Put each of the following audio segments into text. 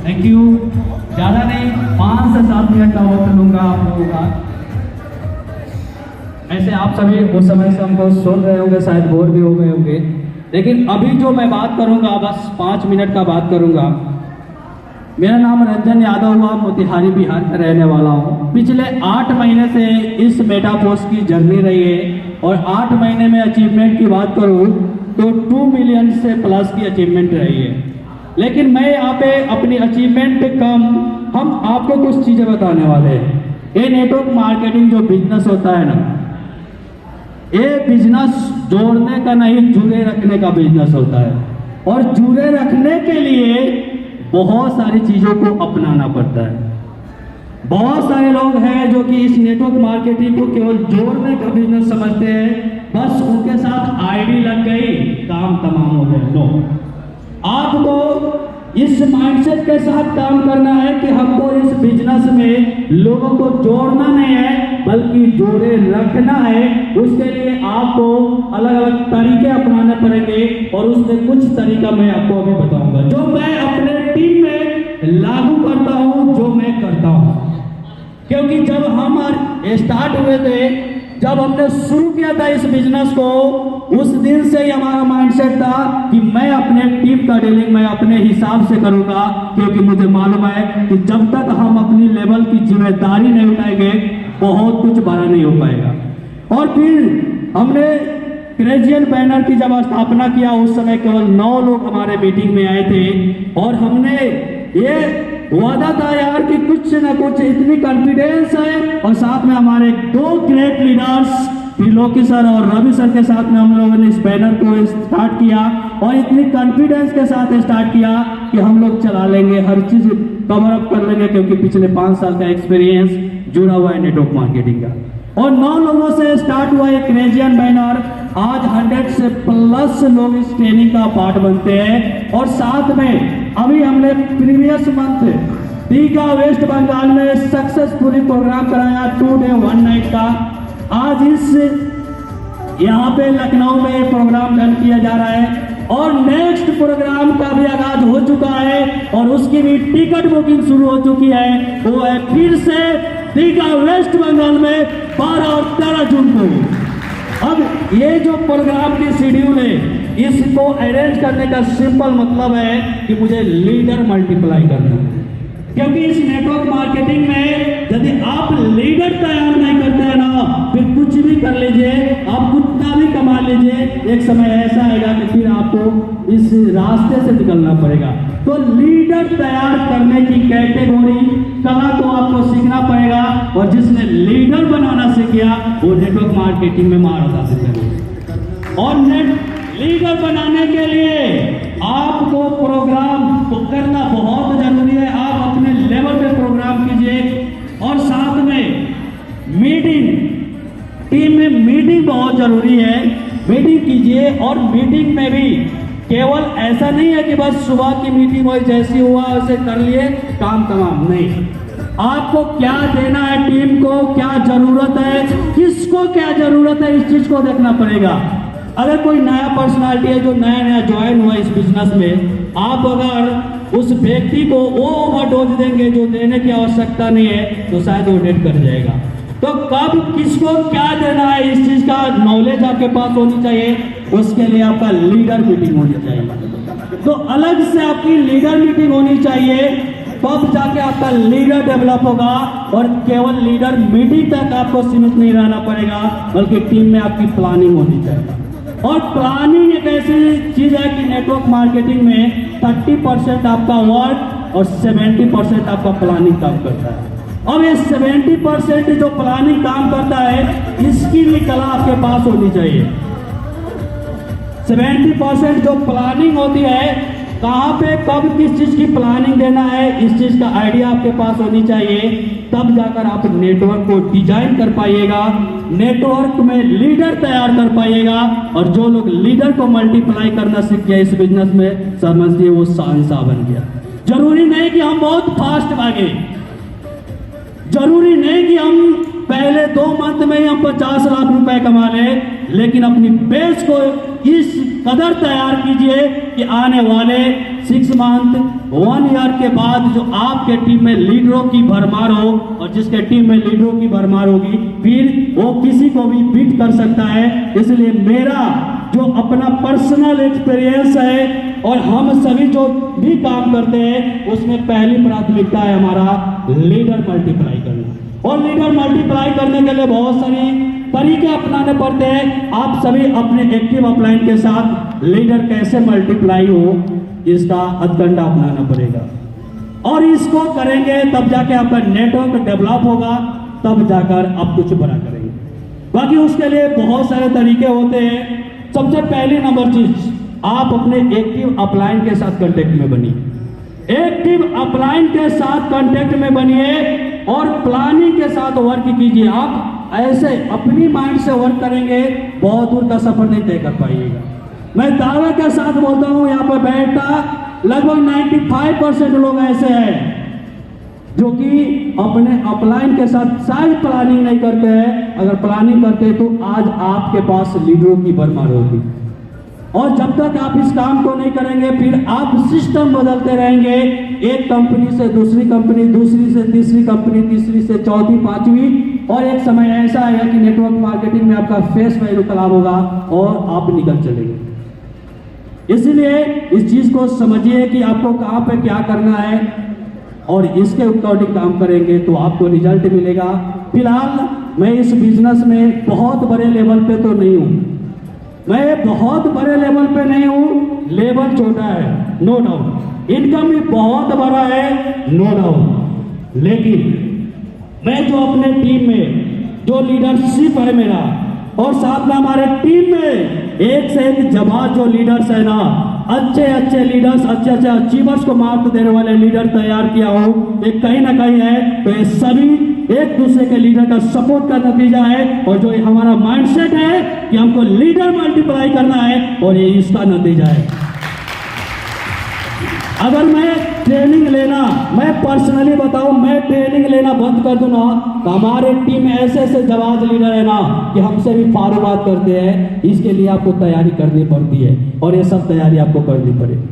Thank you. ज़्यादा नहीं, 5 से 7 मिनट का वक्त लूँगा आप लोगों का। ऐसे आप सभी उस समय से हमको सुन रहे होंगे, शायद बोर भी हो गए होंगे, लेकिन अभी जो मैं बात करूँगा बस 5 मिनट का बात करूँगा। मेरा नाम रंजन यादव हुआ, मोतिहारी बिहार का रहने वाला हूँ। पिछले 8 महीने से इस मेटापोस्ट की जर्नी रही है और 8 महीने में अचीवमेंट की बात करूँ तो 2 मिलियन से प्लस की अचीवमेंट रही है। लेकिन मैं यहाँ पे अपनी अचीवमेंट कम, हम आपको कुछ चीज़ें बताने वाले हैं। ये नेटवर्क मार्केटिंग जो बिजनेस होता है ना, ये बिजनेस जोड़ने का नहीं, जुड़े रखने का बिजनेस होता है। और जुड़े रखने के लिए बहुत सारी चीज़ों को अपनाना पड़ता है। बहुत सारे लोग हैं जो कि इस नेटवर्क मार्केटिंग को केवल जोड़ने का बिजनेस समझते हैं, बस उनके साथ आईडी लग गई, काम तमाम हो गए। नो, आपको इस माइंडसेट के साथ काम करना है कि हमको इस बिजनेस में लोगों को जोड़ना नहीं है बल्कि जोड़े रखना है। उसके लिए आपको अलग अलग तरीके अपनाने पड़ेंगे और उसमें कुछ तरीका मैं आपको अभी बताऊंगा जो मैं अपने टीम में लागू करता हूं, जो मैं करता हूं। क्योंकि जब हम स्टार्ट हुए थे, जब हमने शुरू किया था इस बिजनेस को, उस दिन से ही हमारा माइंडसेट था कि मैं अपने टीम का डीलिंग मैं अपने हिसाब से करूंगा, क्योंकि मुझे मालूम है कि जब तक हम अपनी लेवल की जिम्मेदारी नहीं उठाएंगे बहुत कुछ बड़ा नहीं हो पाएगा। और फिर हमने क्रेजियन बैनर की जब स्थापना किया, उस समय केवल 9 लोग हमारे मीटिंग में आए थे और हमने ये वादा था यार कि कुछ ना कुछ, इतनी कॉन्फिडेंस है। और साथ में हमारे 2 ग्रेट लीडर्स त्रिलोकी सर और रवि सर के साथ में हम लोगों ने इस बैनर को स्टार्ट किया और इतनी कॉन्फिडेंस के साथ स्टार्ट किया कि हम लोग चला लेंगे, हर चीज कवर अप कर लेंगे, क्योंकि पिछले 5 साल का एक्सपीरियंस जुड़ा हुआ है नेटवर्क मार्केटिंग का। और 9 लोगों से स्टार्ट हुआ एक क्रेजियन बैनर, आज 100 से प्लस लोग इस ट्रेनिंग का पार्ट बनते हैं। और साथ में अभी हमने previous month Digha West Bengal में सक्सेसफुली प्रोग्राम कराया 2 डे 1 नाइट का। आज इस यहाँ पे लखनऊ में प्रोग्राम रन किया जा रहा है और नेक्स्ट प्रोग्राम का भी आगाज हो चुका है और उसकी भी टिकट बुकिंग शुरू हो चुकी है। वो है फिर से दीघा वेस्ट बंगाल में 12 और 13 जून को। अब ये जो प्रोग्राम की शेड्यूल है, इसको अरेंज करने का सिंपल मतलब है कि मुझे लीडर मल्टीप्लाई करना है। क्योंकि इस नेटवर्क मार्केटिंग में यदि आप लीडर तैयार नहीं करते हैं ना, फिर कुछ भी कर लीजिए, आप कितना भी कमा लीजिए, एक समय ऐसा आएगा कि फिर आपको इस रास्ते से निकलना पड़ेगा। तो लीडर तैयार करने की कैटेगरी कला को आपको सीखना पड़ेगा और जिसने लीडर बनाना सीख गया वो नेटवर्क मार्केटिंग में महारत हासिल करेगा। और लीडर बनाने के लिए आपको प्रोग्राम तो करना बहुत जरूरी है। आप अपने लेवल पे प्रोग्राम कीजिए और साथ में मीटिंग, टीम में मीटिंग बहुत जरूरी है। मीटिंग कीजिए और मीटिंग में भी केवल ऐसा नहीं है कि बस सुबह की मीटिंग हो, जैसी हुआ वैसे कर लिए, काम तमाम नहीं। आपको क्या देना है टीम को, क्या जरूरत है, किसको क्या जरूरत है, इस चीज को देखना पड़ेगा। अगर कोई नया पर्सनालिटी है जो नया नया ज्वाइन हुआ इस बिजनेस में, आप अगर उस व्यक्ति को वो ओवरडोज देंगे जो देने की आवश्यकता नहीं है, तो शायद वो डेट कर जाएगा। तो कब किसको क्या देना है, इस चीज का नॉलेज आपके पास होनी चाहिए। उसके लिए आपका लीडर मीटिंग होनी चाहिए। तो अलग से आपकी लीडर मीटिंग होनी चाहिए, तब जाके आपका लीडर डेवलप होगा। और केवल लीडर मीटिंग तक आपको सीमित नहीं रहना पड़ेगा, बल्कि टीम में आपकी प्लानिंग होनी चाहिए। और प्लानिंग एक ऐसी चीज है कि नेटवर्क मार्केटिंग में 30% आपका वर्क और 70% आपका प्लानिंग काम करता है। अब ये 70% जो प्लानिंग काम करता है, इसकी भी कला आपके पास होनी चाहिए। 70% जो प्लानिंग होती है, कहाँ पे कब किस चीज की प्लानिंग देना है, इस चीज का आइडिया आपके पास होनी चाहिए। तब जाकर आप नेटवर्क को डिजाइन कर पाइएगा, नेटवर्क में लीडर तैयार कर पाइएगा। और जो लोग लीडर को मल्टीप्लाई करना सीख गया इस बिजनेस में, समझिए वो शहंशाह बन गया। जरूरी नहीं कि हम बहुत फास्ट भागे, जरूरी नहीं कि हम पहले 2 मंथ में ही हम 50 लाख रुपए कमा लें, लेकिन अपनी बेस को इस कदर तैयार कीजिए कि आने वाले 6 मंथ 1 ईयर के बाद जो आपके टीम में लीडरों की भरमार हो, और जिसके टीम में लीडरों की भरमार होगी फिर वो किसी को भी बीट कर सकता है। इसलिए मेरा जो अपना पर्सनल एक्सपीरियंस है और हम सभी जो भी काम करते हैं उसमें पहली प्राथमिकता है हमारा लीडर मल्टीप्लाई करना। और लीडर मल्टीप्लाई करने के लिए बहुत सारी तरीके अपनाने पड़ते हैं। आप सभी अपने एक्टिव अपलाइन के साथ लीडर कैसे मल्टीप्लाई हो इसका हथकंडा अपनाना पड़ेगा, और इसको करेंगे तब जाके आपका नेटवर्क डेवलप होगा, तब जाकर आप कुछ बड़ा करेंगे। बाकी उसके लिए बहुत सारे तरीके होते हैं। सबसे पहली नंबर चीज, आप अपने एक्टिव अपलाइन के साथ कांटेक्ट में बनिए। एक्टिव अपलाइन के साथ कांटेक्ट में बनिए और प्लानिंग के साथ वर्क कीजिए। आप ऐसे अपनी माइंड से वर्क करेंगे बहुत दूर का सफर नहीं तय कर पाइएगा। मैं दावे के साथ बोलता हूं, यहाँ पर बैठा लगभग 95% लोग ऐसे हैं जो कि अपने अपलाइन के साथ शायद प्लानिंग नहीं करते हैं। अगर प्लानिंग करते तो आज आपके पास लीडरों की भरमार होगी। और जब तक आप इस काम को नहीं करेंगे फिर आप सिस्टम बदलते रहेंगे, एक कंपनी से दूसरी कंपनी, दूसरी से तीसरी कंपनी, तीसरी से चौथी, पांचवी, और एक समय ऐसा आएगा कि नेटवर्क मार्केटिंग में आपका फेस वैल्यू खराब होगा और आप निकल चलेंगे। इसलिए इस चीज को समझिए कि आपको कहां पे क्या करना है और इसके अकॉर्डिंग काम करेंगे तो आपको रिजल्ट मिलेगा। फिलहाल मैं इस बिजनेस में बहुत बड़े लेवल पे तो नहीं हूं, मैं बहुत बड़े लेवल पे नहीं हूं, लेवल छोटा है नो डाउट, इनकम भी बहुत बड़ा है नो डाउट, लेकिन मैं जो अपने टीम में जो लीडरशिप है मेरा, और साथ में हमारे टीम में एक से एक जवाब जो लीडर्स है ना, अच्छे अच्छे लीडर्स, अच्छे अच्छे अचीवर्स को मार्क देने वाले लीडर तैयार किया हो, ये कहीं ना कहीं है तो ये सभी एक दूसरे के लीडर का सपोर्ट का नतीजा है। और जो हमारा माइंडसेट है कि हमको लीडर मल्टीप्लाई करना है और ये इसका नतीजा है। अगर मैं ट्रेनिंग लेना, मैं पर्सनली बताऊं, मैं ट्रेनिंग लेना बंद कर दूं ना तो हमारे टीम में ऐसे ऐसे जवाब लीडर है ना कि हमसे भी फारू बात करते हैं। इसके लिए आपको तैयारी करनी पड़ती है और ये सब तैयारी आपको करनी पड़ेगी।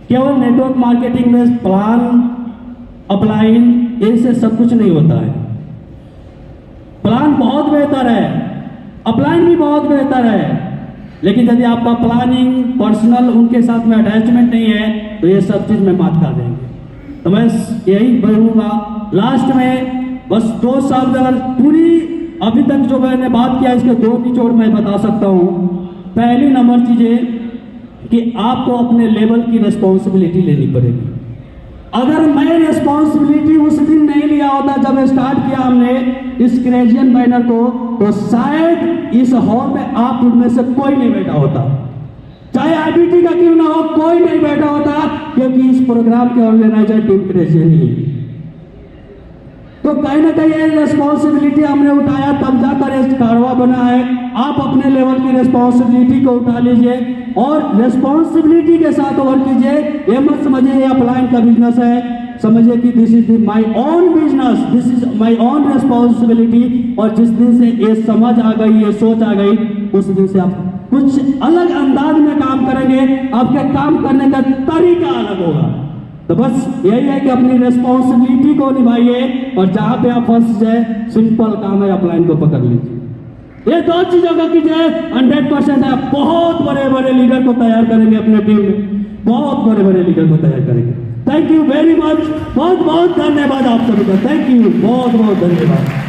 केवल नेटवर्क मार्केटिंग में प्लान अपलाइन इससे सब कुछ नहीं होता है। प्लान बहुत बेहतर है, अपलाइन भी बहुत बेहतर है, लेकिन यदि आपका प्लानिंग पर्सनल उनके साथ में अटैचमेंट नहीं है तो ये सब चीज में मात खा देंगे। तो मैं यही बोलूंगा लास्ट में, बस 2 साल अगर पूरी अभी तक जो मैंने बात किया इसके 2 निचोड़ मैं बता सकता हूं। पहली नंबर चीज है कि आपको अपने लेवल की रिस्पॉन्सिबिलिटी लेनी पड़ेगी। अगर मैं रिस्पॉन्सिबिलिटी उस दिन नहीं लिया होता जब स्टार्ट किया हमने इस क्रेजियन बैनर को, तो शायद इस हॉल में आप उनमें से कोई नहीं बैठा होता, चाहे आईबीटी का क्यों ना हो, कोई नहीं बैठा होता, क्योंकि इस प्रोग्राम के ऑर्गेनाइजर टीम क्रेजियन ही। तो कहीं ना कहीं ये रिस्पॉन्सिबिलिटी हमने उठाया तब जाकर इस कारवा बना है। आप अपने लेवल की रिस्पॉन्सिबिलिटी को उठा लीजिए और रिस्पॉन्सिबिलिटी के साथ वर्क कीजिए। ये मत समझिए ये अपलाइन का बिजनेस है, समझिए कि this is my own business, this is my own responsibility. और जिस दिन से ये समझ आ गई, ये सोच आ गई, उस दिन से आप कुछ अलग अंदाज में काम करेंगे, आपके काम करने का तरीका अलग होगा। तो बस यही है कि अपनी रिस्पॉन्सिबिलिटी को निभाइए और जहां पे आप फंस जाए, सिंपल काम है, अपलाइन को पकड़ लीजिए। ये 2 चीजों का कीजिए, 100% है, बहुत बड़े बड़े लीडर को तैयार करेंगे अपने टीम में, बहुत बड़े बड़े लीडर को तैयार करेंगे। थैंक यू वेरी मच, बहुत बहुत धन्यवाद आप सभी का, थैंक यू, बहुत बहुत धन्यवाद।